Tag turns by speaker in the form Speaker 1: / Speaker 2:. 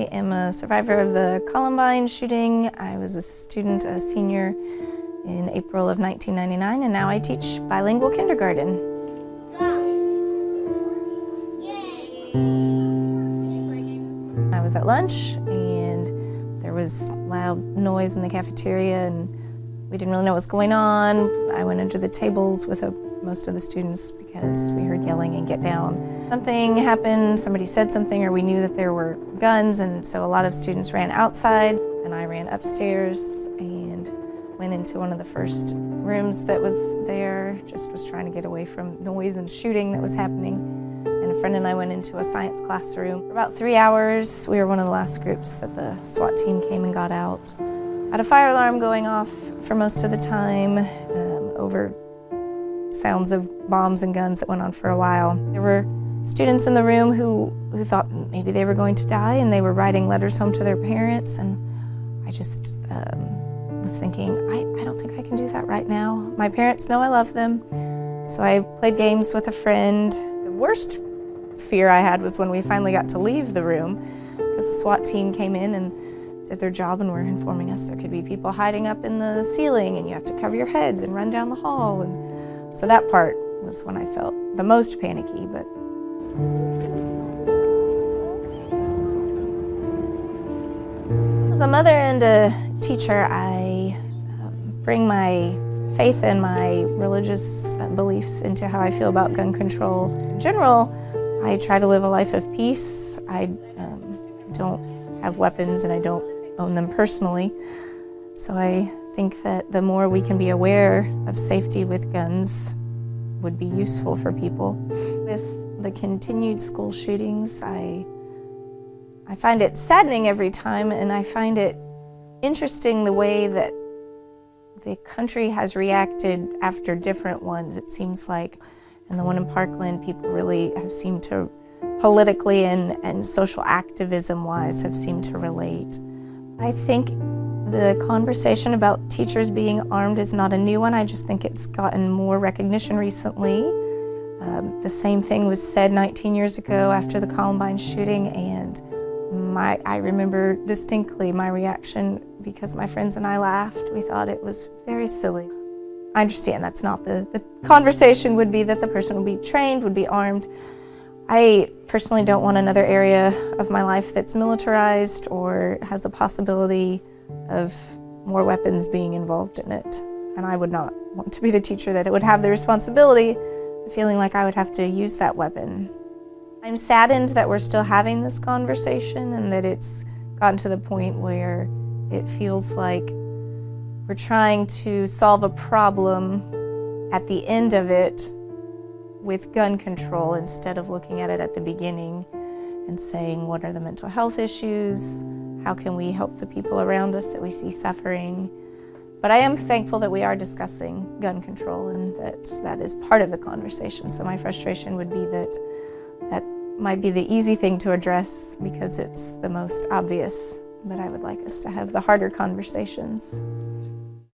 Speaker 1: I am a survivor of the Columbine shooting. I was a student, a senior in April of 1999, and now I teach bilingual kindergarten. I was at lunch and there was loud noise in the cafeteria and we didn't really know what was going on. I went under the tables with most of the students because we heard yelling and get down. Something happened, somebody said something, or we knew that there were guns, and so a lot of students ran outside and I ran upstairs and went into one of the first rooms that was there, just was trying to get away from noise and shooting that was happening. And a friend and I went into a science classroom. For about 3 hours, we were one of the last groups that the SWAT team came and got out. Had a fire alarm going off for most of the time over sounds of bombs and guns that went on for a while. There were students in the room who thought maybe they were going to die, and they were writing letters home to their parents, and I just was thinking, I don't think I can do that right now. My parents know I love them, so I played games with a friend. The worst fear I had was when we finally got to leave the room, because the SWAT team came in and did their job and were informing us there could be people hiding up in the ceiling and you have to cover your heads and run down the hall. And so that part was when I felt the most panicky. But as a mother and a teacher, I bring my faith and my religious beliefs into how I feel about gun control. In general, I try to live a life of peace. I don't have weapons and I don't own them personally. So I think that the more we can be aware of safety with guns would be useful for people. With the continued school shootings, I find it saddening every time, and I find it interesting the way that the country has reacted after different ones. It seems like, and the one in Parkland, people really have seemed to politically and social activism-wise have seemed to relate. I think the conversation about teachers being armed is not a new one. I just think it's gotten more recognition recently. The same thing was said 19 years ago after the Columbine shooting, and I remember distinctly my reaction because my friends and I laughed. We thought it was very silly. I understand that's not the conversation would be that the person would be trained, would be armed. I personally don't want another area of my life that's militarized or has the possibility of more weapons being involved in it. And I would not want to be the teacher that it would have the responsibility of feeling like I would have to use that weapon. I'm saddened that we're still having this conversation and that it's gotten to the point where it feels like we're trying to solve a problem at the end of it with gun control instead of looking at it at the beginning and saying, what are the mental health issues? How can we help the people around us that we see suffering? But I am thankful that we are discussing gun control and that is part of the conversation. So my frustration would be that might be the easy thing to address because it's the most obvious, but I would like us to have the harder conversations.